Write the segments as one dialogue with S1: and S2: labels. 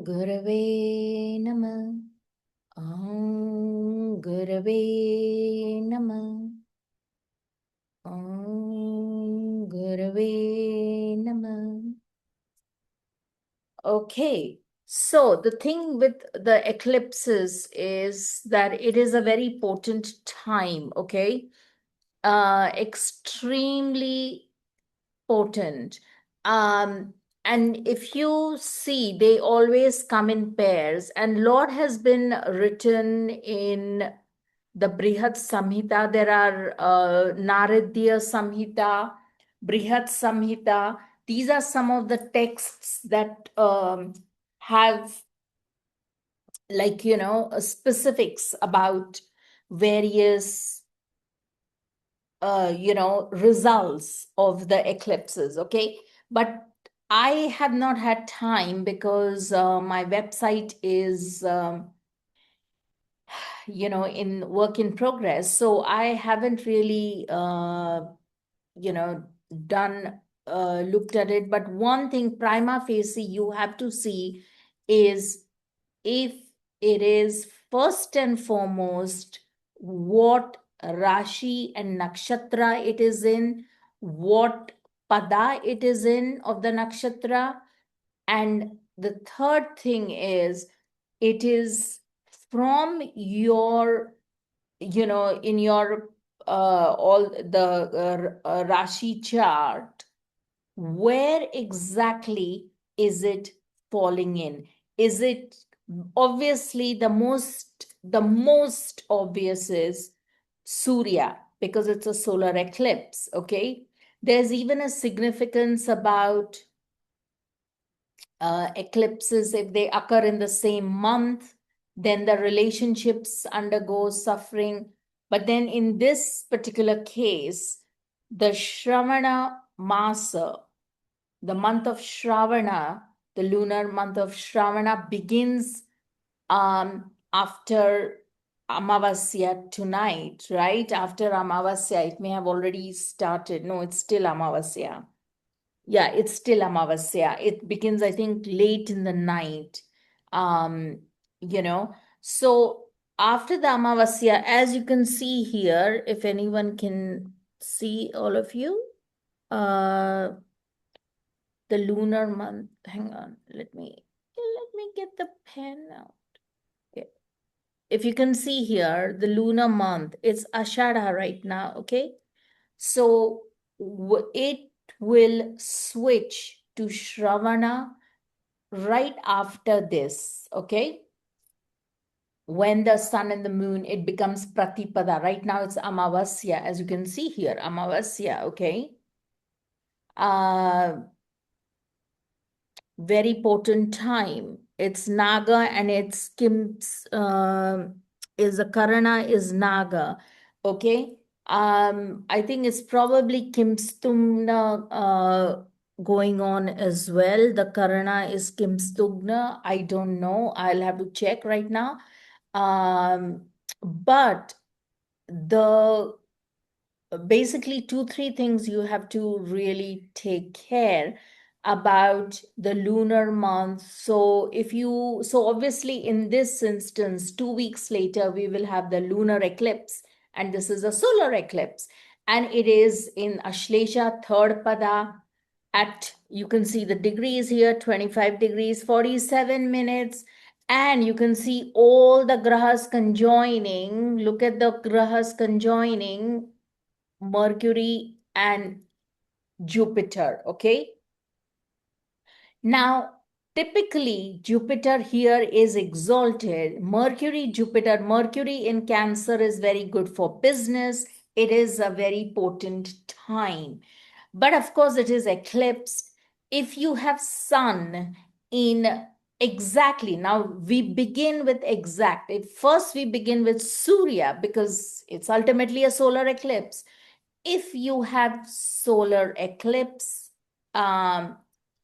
S1: Gurave Namah. Om Gurave Namah. Om Gurave Namah. Okay, so the thing with the eclipses is that it is a very potent time, okay? Extremely potent. And if you see, they always come in pairs, and Lord has been written in the Bṛhat-saṃhitā. There are Naradsamhita, Bṛhat-saṃhitā. These are some of the texts that have, like, specifics about various results of the eclipses, okay? But I have not had time because my website is in work in progress, so I haven't really done looked at it. But one thing prima facie you have to see is if it is first and foremost what Rashi and Nakshatra it is in, what Pada it is in of the Nakshatra. And the third thing is it is from your, in your all the Rashi chart, where exactly is it falling in? Is it obviously the most obvious is Surya, because it's a solar eclipse, okay? There's even a significance about eclipses. If they occur in the same month, then the relationships undergo suffering. But then in this particular case, the Shravana Masa, the month of Shravana, the lunar month of Shravana begins after Amavasya tonight, right? After Amavasya, it may have already started. No, it's still Amavasya. Yeah, it's still Amavasya. It begins, I think, late in the night. Um, so after the Amavasya, as you can see here, if anyone can see, all of you, the lunar month. Hang on, let me get the pen out. Okay. If you can see here, the lunar month, it's Ashadha right now, okay? So it will switch to Shravana right after this, okay? When the sun and the moon, it becomes Pratipada. Right now it's Amavasya, as you can see here, Amavasya, okay? Very potent time. It's Naga and it's Kim's is the Karana is Naga. Okay. I think it's probably Kimstumna going on as well. The Karana is Kimstugna. I don't know. I'll have to check right now. But the basically 2-3 things you have to really take care about the lunar month. So obviously in this instance, 2 weeks later, we will have the lunar eclipse, and this is a solar eclipse, and it is in Ashlesha, third pada, at, you can see the degrees here, 25 degrees, 47 minutes. And you can see all the grahas conjoining. Look at the grahas conjoining, Mercury and Jupiter, okay? Now, typically, Jupiter here is exalted. Jupiter, Mercury in Cancer is very good for business. It is a very potent time. But of course, it is eclipsed. If you have Sun in exactly, now we begin with exact. First, we begin with Surya because it's ultimately a solar eclipse. If you have solar eclipse,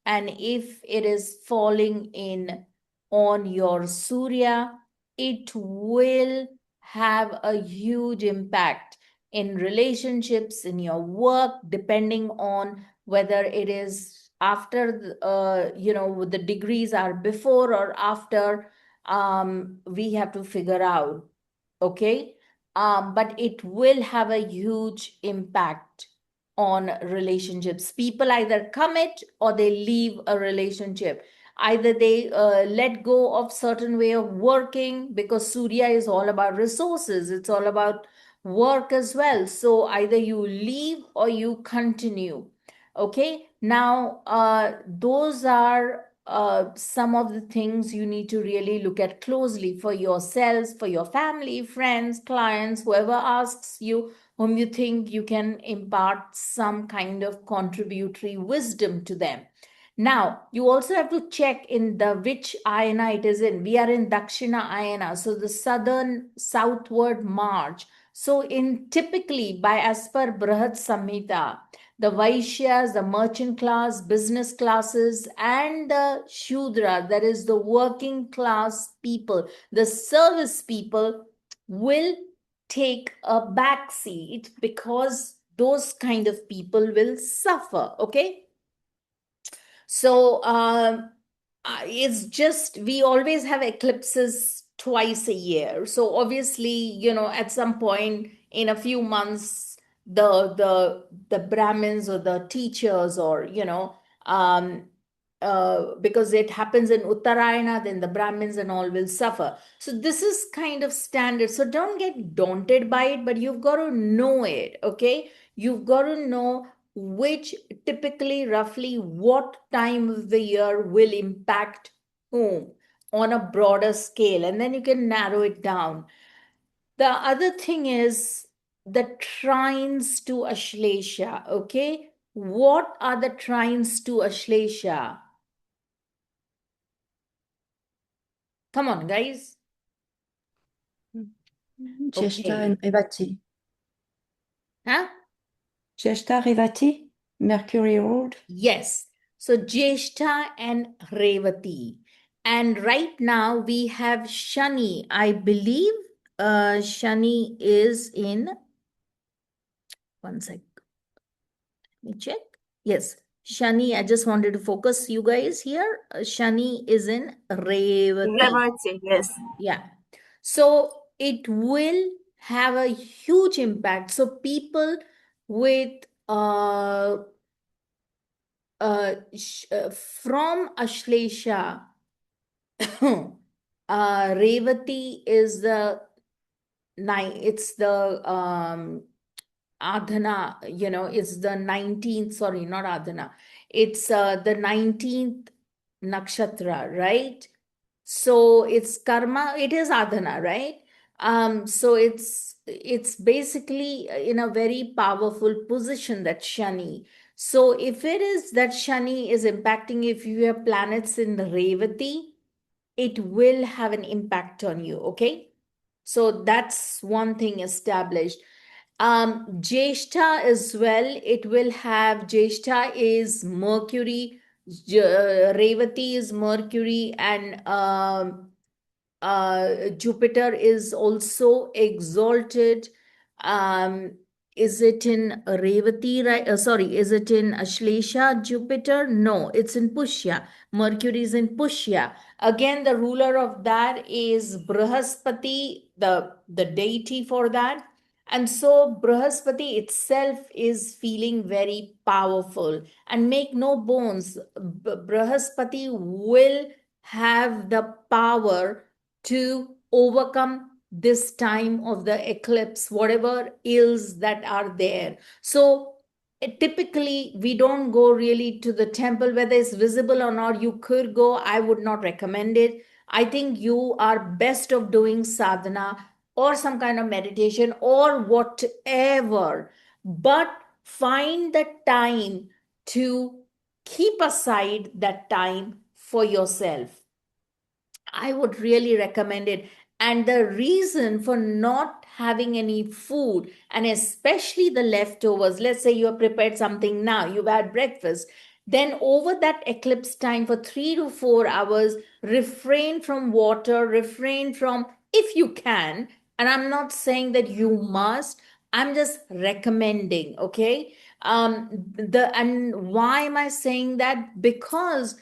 S1: and if it is falling in on your Surya, it will have a huge impact in relationships, in your work, depending on whether it is after the degrees are before or after, we have to figure out. Okay. But it will have a huge impact on relationships. People either commit or they leave a relationship. Either they let go of certain way of working, because Surya is all about resources. It's all about work as well. So either you leave or you continue. Okay. Now, those are some of the things you need to really look at closely for yourselves, for your family, friends, clients, whoever asks you, whom you think you can impart some kind of contributory wisdom to them. Now, you also have to check in the which ayana it is in. We are in Dakshina ayana, so the southern southward march. So in typically by as per Bṛhat-saṃhitā, the Vaishyas, the merchant class, business classes, and the Shudra, that is the working class people, the service people, will take a back seat because those kind of people will suffer. Okay. So it's just, we always have eclipses twice a year. So obviously, at some point in a few months, the Brahmins or the teachers, or because it happens in Uttarayana, then the Brahmins and all will suffer. So this is kind of standard. So don't get daunted by it, but you've got to know it. Okay, you've got to know which, typically roughly what time of the year will impact whom on a broader scale, and then you can narrow it down. The other thing is the trines to Ashlesha. Okay, what are the trines to Ashlesha? Come on, guys.
S2: Jyeshta
S1: Okay.
S2: and Revati.
S1: Huh?
S2: Jyeshta, Revati, Mercury ruled.
S1: Yes. So Jyeshta and Revati. And right now we have Shani. I believe Shani is in, one sec, let me check. Yes, Shani, I just wanted to focus you guys here. Shani is in Revati.
S3: Revati, yes.
S1: Yeah. So it will have a huge impact. So people with from Ashlesha, Revati is the nine. It's the Adhana. It's the 19th. Sorry, not Adhana. It's the 19th nakshatra, right? So it's karma. It is Adhana, right? So it's basically in a very powerful position, that Shani. So if it is that Shani is impacting, if you have planets in the Revati, it will have an impact on you. Okay. So that's one thing established. Jyeshta as well, it will have, Jyeshta is Mercury, Revati is Mercury, and Jupiter is also exalted. Is it in Revati, right? Sorry, is it in Ashlesha, Jupiter? No, it's in Pushya. Mercury is in Pushya. Again, the ruler of that is Bṛhaspati, the deity for that. And so Bṛhaspati itself is feeling very powerful. And make no bones, Bṛhaspati will have the power to overcome this time of the eclipse, whatever ills that are there. So typically, we don't go really to the temple, whether it's visible or not. You could go, I would not recommend it. I think you are best of doing sadhana or some kind of meditation or whatever, but find the time to keep aside that time for yourself. I would really recommend it. And the reason for not having any food, and especially the leftovers, let's say you have prepared something now, you've had breakfast, then over that eclipse time for 3 to 4 hours, refrain from water, refrain from, if you can. And I'm not saying that you must, I'm just recommending, okay? And why am I saying that? Because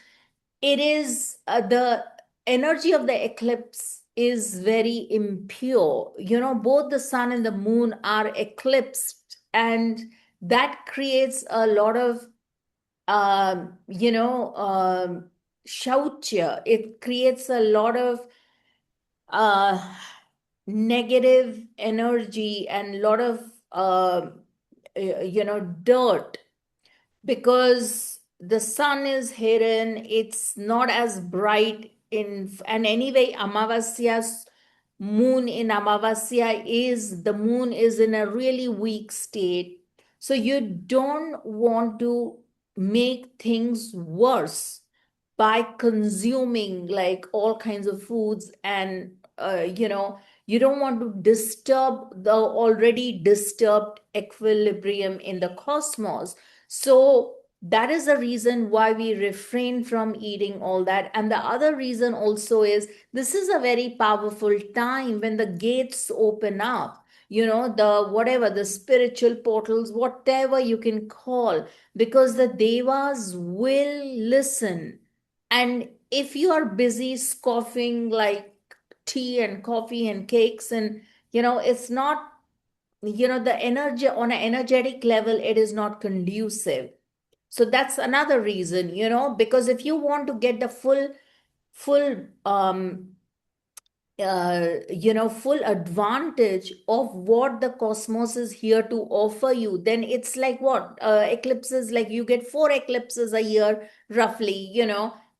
S1: it is the energy of the eclipse is very impure. Both the sun and the moon are eclipsed, and that creates a lot of shautya. It creates a lot of uh, negative energy and a lot of dirt, because the sun is hidden. It's not as bright and anyway, Amavasya's moon in Amavasya is the moon is in a really weak state. So you don't want to make things worse by consuming like all kinds of foods, and you don't want to disturb the already disturbed equilibrium in the cosmos. So that is the reason why we refrain from eating all that. And the other reason also is this is a very powerful time when the gates open up, the whatever, the spiritual portals, whatever you can call, because the devas will listen. And if you are busy scoffing like tea and coffee and cakes, and it's not, the energy on an energetic level, it is not conducive. So that's another reason, because if you want to get the full advantage of what the cosmos is here to offer you, then it's like what eclipses, like you get 4 eclipses a year roughly,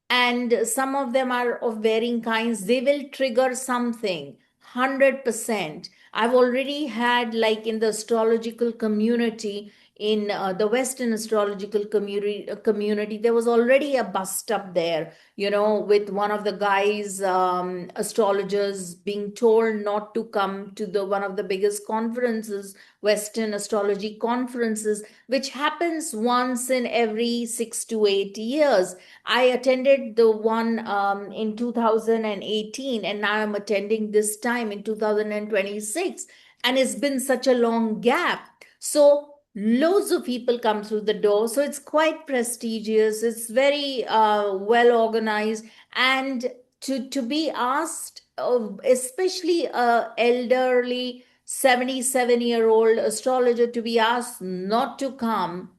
S1: and some of them are of varying kinds. They will trigger something 100%. I've already had, like, in the astrological community, in the Western astrological community, there was already a bust up there, with one of the guys, astrologers, being told not to come to the one of the biggest conferences, Western astrology conferences, which happens once in every 6 to 8 years. I attended the one in 2018, and now I'm attending this time in 2026, and it's been such a long gap. So loads of people come through the door, so it's quite prestigious. It's very well organized. And to be asked, especially a elderly 77-year-old astrologer, to be asked not to come,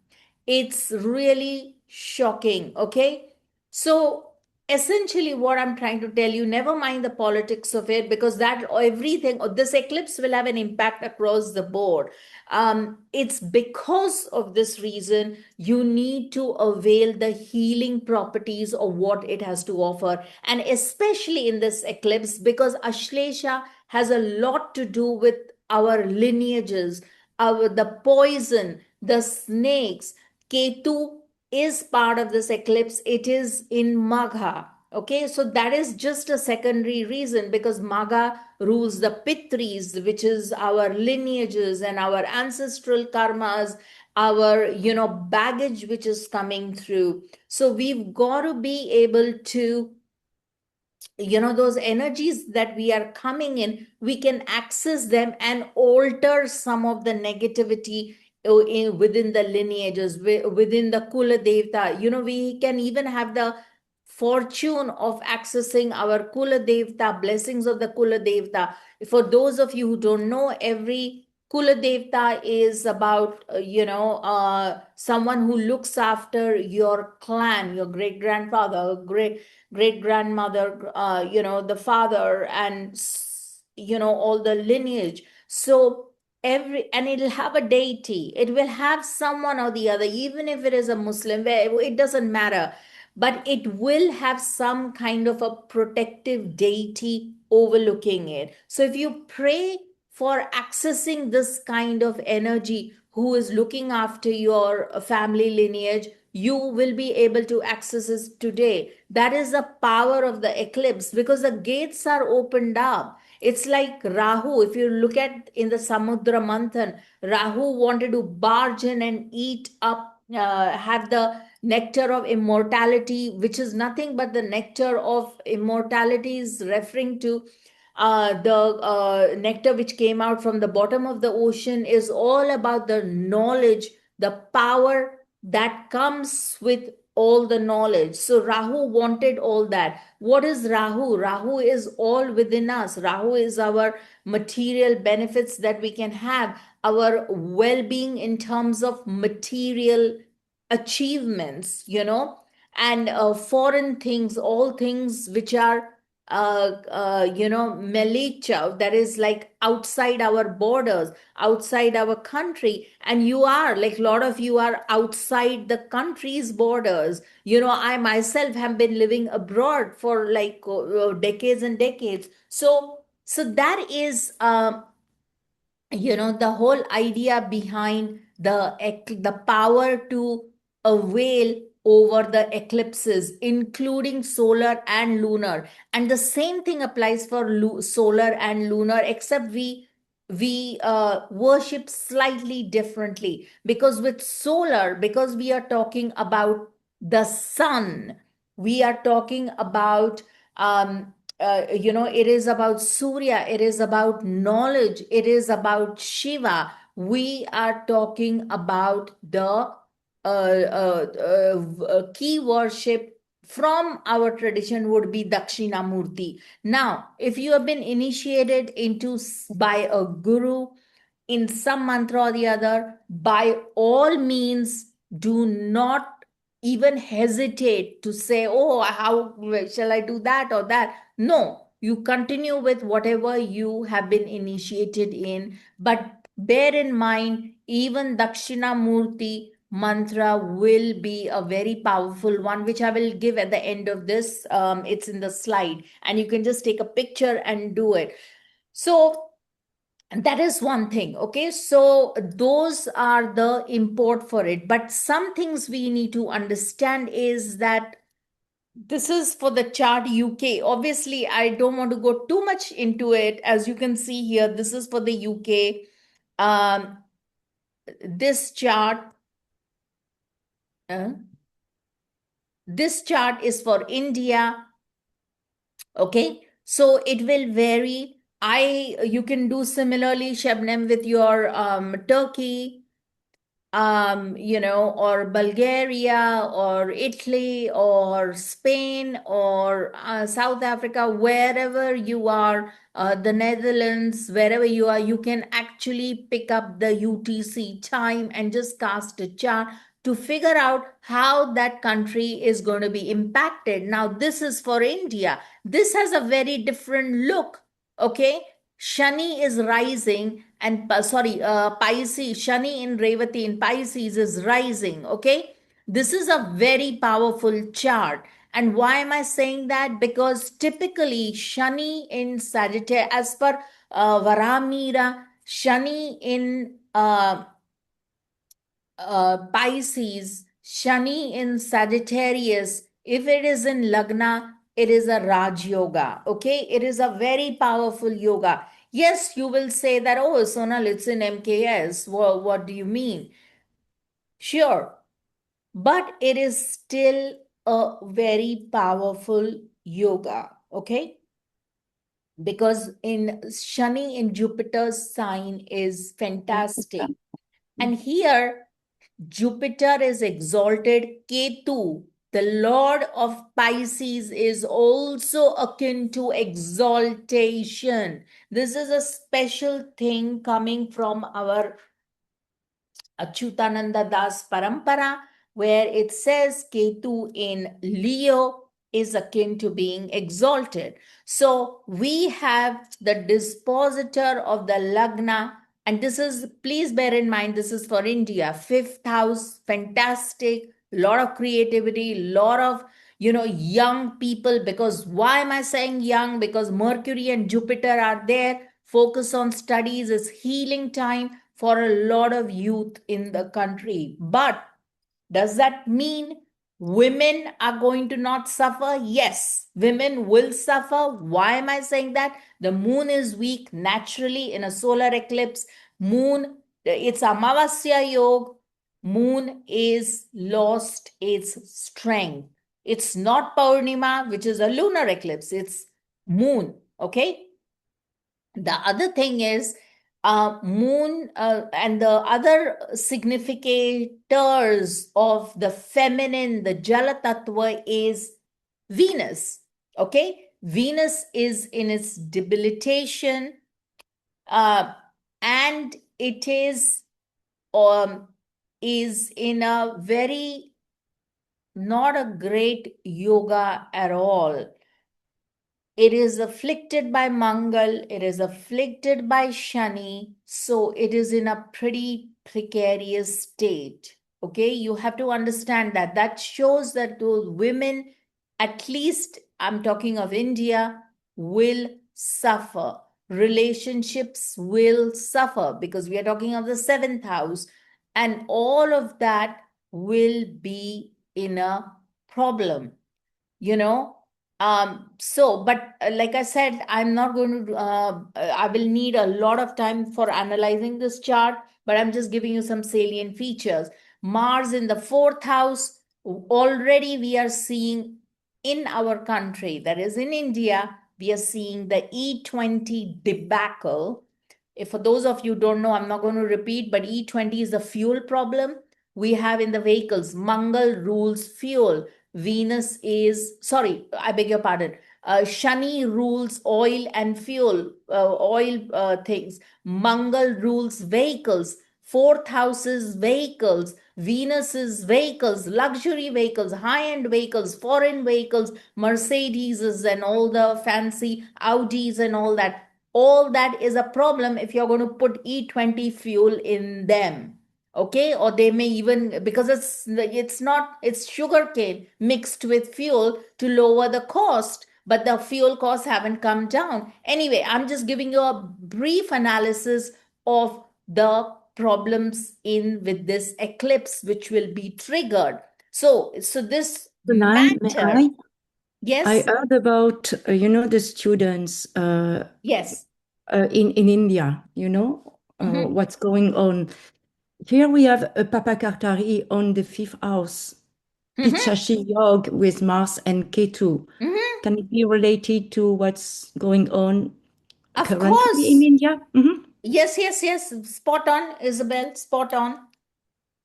S1: it's really shocking. Okay, so essentially what I'm trying to tell you, never mind the politics of it, because that everything, this eclipse will have an impact across the board. It's because of this reason you need to avail the healing properties of what it has to offer, and especially in this eclipse, because Ashlesha has a lot to do with our lineages, our the poison, the snakes. Ketu is part of this eclipse. It is in Magha. Okay, so that is just a secondary reason, because Magha rules the Pitris, which is our lineages and our ancestral karmas, our baggage which is coming through. So we've got to be able to, those energies that we are coming in, we can access them and alter some of the negativity within the lineages, within the Kula Devta. We can even have the fortune of accessing our Kula Devta, blessings of the Kula Devta. For those of you who don't know, every Kula Devta is about, someone who looks after your clan, your great grandfather, great grandmother, the father, and all the lineage. So and it'll have a deity, it will have someone or the other, even if it is a Muslim, it doesn't matter, but it will have some kind of a protective deity overlooking it. So if you pray for accessing this kind of energy, who is looking after your family lineage, you will be able to access it today. That is the power of the eclipse, because the gates are opened up. It's like Rahu. If you look at in the Samudra Manthan, Rahu wanted to barge in and eat up, have the nectar of immortality, which is nothing but the nectar of immortality, is referring to the nectar which came out from the bottom of the ocean, is all about the knowledge the power that comes with all the knowledge. So Rahu wanted all that. What is Rahu? Rahu is all within us. Rahu is our material benefits that we can have, our well-being in terms of material achievements, and foreign things, all things which are malicha, that is like outside our borders, outside our country. And you are like, a lot of you are outside the country's borders. I myself have been living abroad for like decades and decades. So that is the whole idea behind the power to avail over the eclipses, including solar and lunar. And the same thing applies for solar and lunar, except we worship slightly differently. Because with solar, because we are talking about the sun, we are talking about it is about Surya, it is about knowledge, it is about Shiva. We are talking about the key worship from our tradition would be Dakshinamurti. Now, if you have been initiated into by a guru in some mantra or the other, by all means, do not even hesitate to say, oh, how shall I do that or that? No, you continue with whatever you have been initiated in. But bear in mind, even Dakshinamurti mantra will be a very powerful one, which I will give at the end of this. It's in the slide, and you can just take a picture and do it. So, and that is one thing. Okay, so those are the import for it. But some things we need to understand is that this is for the chart UK. Obviously, I don't want to go too much into it. As you can see here, this is for the UK. This chart, uh, this chart is for India. Okay, so it will vary. You can do similarly, Shabnam, with your Turkey, or Bulgaria or Italy or Spain or South Africa, wherever you are, the Netherlands, wherever you are, you can actually pick up the UTC time and just cast a chart to figure out how that country is going to be impacted. Now, this is for India. This has a very different look. Okay, Shani is rising, and Pisces, Shani in Revati in Pisces is rising. Okay, this is a very powerful chart. And why am I saying that? Because typically Shani in Sagittarius, as per Varāhamihira, Shani in Pisces, Shani in Sagittarius, if it is in Lagna, it is a Raj Yoga. Okay, it is a very powerful yoga. Yes, you will say that, oh, Sonal, it's in MKS. Well, what do you mean? Sure, but it is still a very powerful yoga. Okay, because in Shani in Jupiter's sign is fantastic. And here, Jupiter is exalted. Ketu, the Lord of Pisces, is also akin to exaltation. This is a special thing coming from our Achyutananda Das Parampara, where it says Ketu in Leo is akin to being exalted. So we have the dispositor of the Lagna, and this is, please bear in mind, this is for India. Fifth house, fantastic, lot of creativity, lot of young people. Because why am I saying young? Because Mercury and Jupiter are there. Focus on studies is healing time for a lot of youth in the country. But does that mean women are going to not suffer? Yes, women will suffer. Why am I saying that? The moon is weak naturally in a solar eclipse. Moon, it's Amavasya Yoga. Moon is lost its strength. It's not Purnima, which is a lunar eclipse. It's moon. Okay. The other thing is, moon and the other significators of the feminine, the Jala Tattva, is Venus. Okay, Venus is in its debilitation, and it is in a very not a great yoga at all. It is afflicted by Mangal, it is afflicted by Shani, so it is in a pretty precarious state. Okay, you have to understand that. That shows that those women, at least I'm talking of India, will suffer. Relationships will suffer because we are talking of the seventh house, and all of that will be in a problem, you know. But like I said, I'm not going to I will need a lot of time for analyzing this chart, but I'm just giving you some salient features. Mars in the fourth house, already we are seeing in our country, that is in India, we are seeing the E20 debacle. If for those of you who don't know, I'm not going to repeat, but E20 is the fuel problem we have in the vehicles. Mangal rules fuel. Venus is, sorry, I beg your pardon. Shani rules oil and fuel, oil things. Mangal rules vehicles. Fourth house is vehicles. Venus is vehicles, luxury vehicles, high-end vehicles, foreign vehicles, Mercedes and all the fancy Audis and all that. All that is a problem if you're going to put E20 fuel in them. Okay, or they may even, because it's sugarcane mixed with fuel to lower the cost, but the fuel costs haven't come down. Anyway, I'm just giving you a brief analysis of the problems in with this eclipse which will be triggered. So this
S2: May
S1: matter.
S2: I
S1: Yes.
S2: heard about, the students
S1: Yes.
S2: in India, what's going on. Here we have a Papa Kartari on the fifth house, Pichashi Yog with Mars and Ketu. Can it be related to what's going on
S1: Of
S2: currently
S1: course.
S2: in India?
S1: Yes. Spot on, Isabel. Spot on.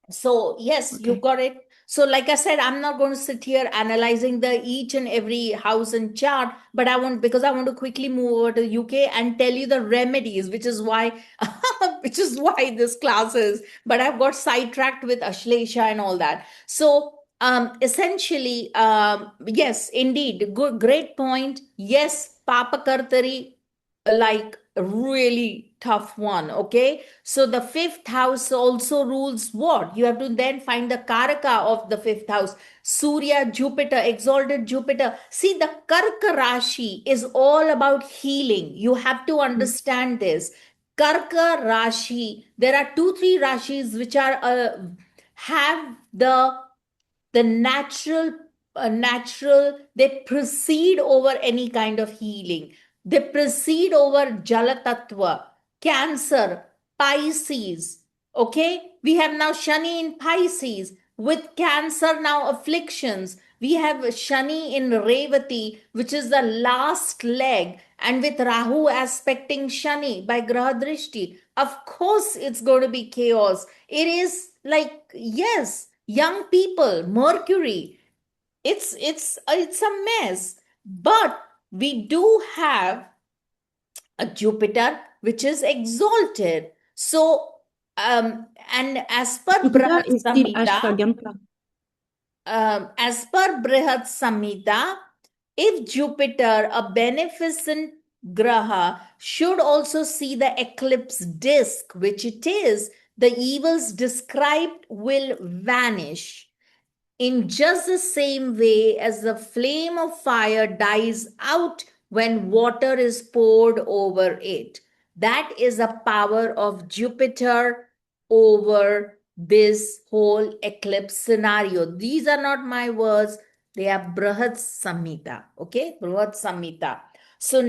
S1: So yes, you
S2: Okay.
S1: got it. So like I said, I'm not going to sit here analyzing the each and every house and chart, but I want, because I want to quickly move over to UK and tell you the remedies, which is why which is why this class is, but I've got sidetracked with Ashlesha and all that. So essentially, yes, indeed, good, great point. Yes, Papa Kartari, like a really tough one. Okay, so the fifth house also rules what? You have to then find the karaka of the fifth house. Surya, Jupiter, exalted Jupiter. See, the Karka Rashi is all about healing. You have to understand this. Karka Rashi, there are 2 3 Rashis which are have the natural, they proceed over any kind of healing. They proceed over Jala Tattva. Cancer, Pisces. Okay, we have now Shani in Pisces with Cancer now afflictions. We have Shani in Revati, which is the last leg, and with Rahu aspecting Shani by Graha Drishti. Of course, it's going to be chaos. It is like, yes, young people, Mercury, it's a mess. But we do have a Jupiter which is exalted. So and as per
S2: Jupiter is still
S1: Bṛhat-saṃhitā, if Jupiter, a beneficent graha, should also see the eclipse disk, which it is, the evils described will vanish. In just the same way as the flame of fire dies out when water is poured over it. That is the power of Jupiter over this whole eclipse scenario. These are not my words, they are Bṛhat-saṃhitā. Okay, Bṛhat-saṃhitā. So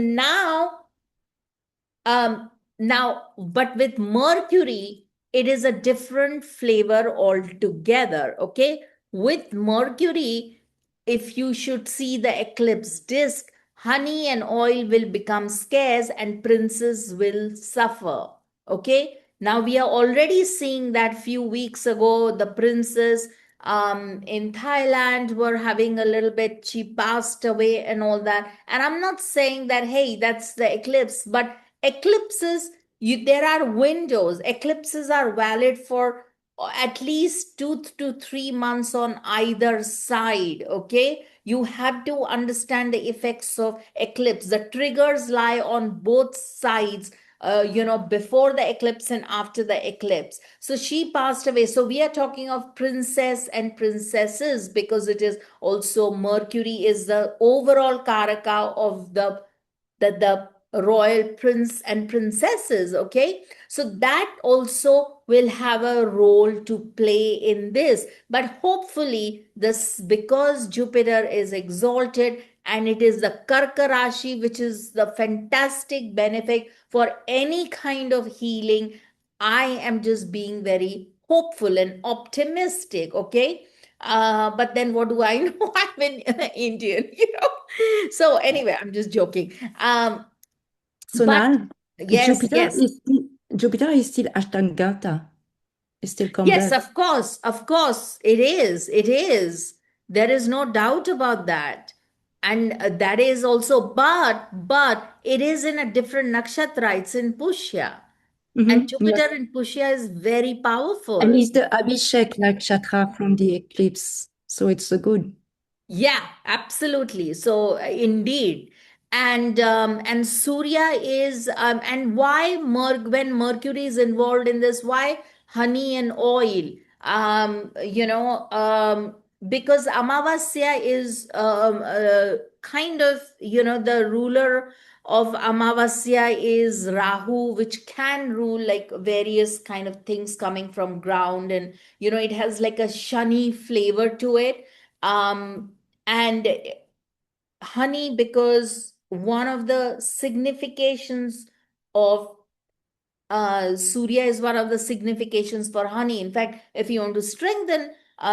S1: but with Mercury, it is a different flavor altogether. Okay, with Mercury, if you should see the eclipse disk, honey and oil will become scarce and princes will suffer. Okay. Now we are already seeing that few weeks ago, the princess in Thailand were having a little bit, she passed away and all that. And I'm not saying that, hey, that's the eclipse, but eclipses, there are windows. Eclipses are valid for at least 2 to 3 months on either side. Okay. You have to understand the effects of eclipse. The triggers lie on both sides, before the eclipse and after the eclipse. So she passed away. So we are talking of princess and princesses, because it is also Mercury is the overall karaka of the royal prince and princesses. Okay, so that also will have a role to play in this. But hopefully this, because Jupiter is exalted and it is the Karka Rashi, which is the fantastic benefit for any kind of healing, I am just being very hopeful and optimistic. Okay, but then what do I know? I'm an Indian, so anyway, I'm just joking. But
S2: Sonal,
S1: yes, yes,
S2: Jupiter is still Ashtangata, is still
S1: yes,
S2: combat.
S1: of course, it is. It is. There is no doubt about that. And that is also, but it is in a different nakshatra. It's in Pushya. And
S2: Yeah.
S1: Jupiter in Pushya is very
S2: And
S1: powerful.
S2: it's the Abhishek nakshatra from the eclipse. So it's a good.
S1: Yeah, absolutely. So indeed, and Surya is and why when Mercury is involved in this, why honey and oil? Because Amavasya is kind of, the ruler of Amavasya is Rahu, which can rule like various kind of things coming from ground, and it has like a shani flavor to it. And honey, because one of the significations of Surya is one of the significations for honey. In fact, if you want to strengthen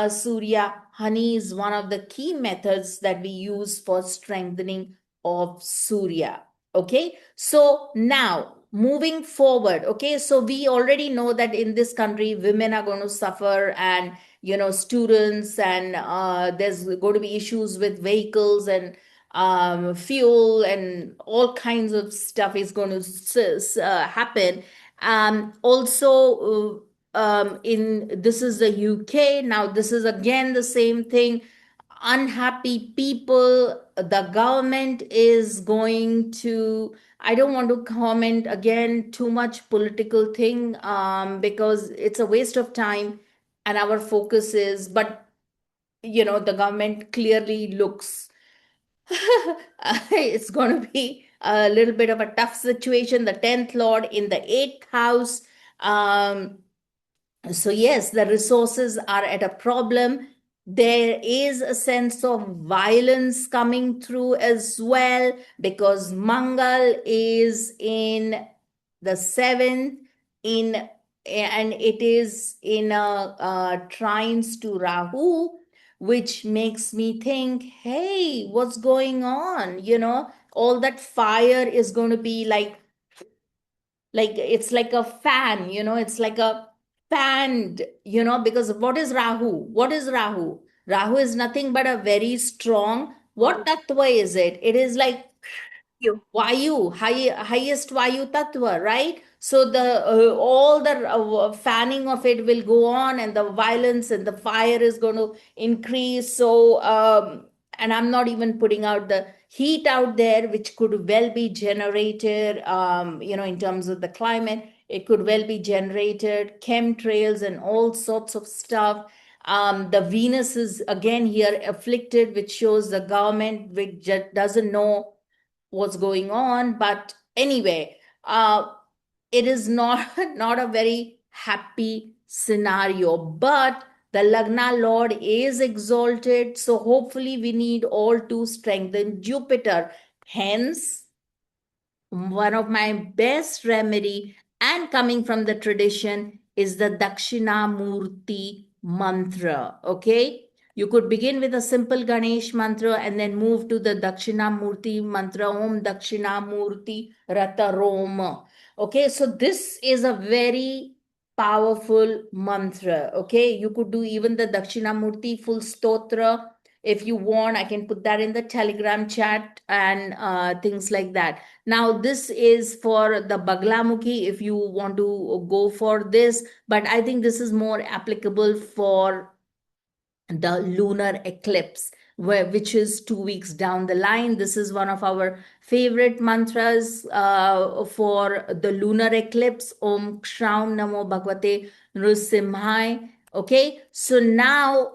S1: Surya, honey is one of the key methods that we use for strengthening of Surya. Okay, so now moving forward, okay, so we already know that in this country, women are going to suffer, and students, and there's going to be issues with vehicles and fuel, and all kinds of stuff is going to happen. Also, in this is the UK. Now this is again the same thing. Unhappy people. The government is going to. I don't want to comment again too much political thing, because it's a waste of time, and our focus is. But the government clearly looks it's going to be a little bit of a tough situation. The 10th Lord in the 8th house. So, yes, the resources are at a problem. There is a sense of violence coming through as well, because Mangal is in the seventh, in and it is in a trines to Rahu, which makes me think, hey, what's going on? All that fire is going to be like it's like a fan, it's like a fanned, because what is Rahu? Rahu is nothing but a very strong, what tattva is it? It is like Vayu, highest Vayu Tattva, right? So the all the fanning of it will go on, and the violence and the fire is going to increase. So, and I'm not even putting out the heat out there, which could well be generated, in terms of the climate. It could well be generated, chemtrails and all sorts of stuff. The Venus is again here afflicted, which shows the government which doesn't know what's going on. But anyway, it is not not a very happy scenario. But the Lagna Lord is exalted, so hopefully we need all to strengthen Jupiter. Hence, one of my best remedy, and coming from the tradition, is the Dakshinamurti mantra. Okay, You could begin with a simple Ganesh mantra and then move to the Dakshinamurti mantra, Om Dakshinamurti Rata Roma. Okay, so this is a very powerful mantra. Okay, you could do even the Dakshinamurti full stotra. If you want, I can put that in the Telegram chat and things like that. Now, this is for the Baglamukhi if you want to go for this, but I think this is more applicable for the lunar eclipse, which is 2 weeks down the line. This is one of our favorite mantras for the lunar eclipse. Om Shraum Namo Bhagavate Nrsimhai. Okay, so now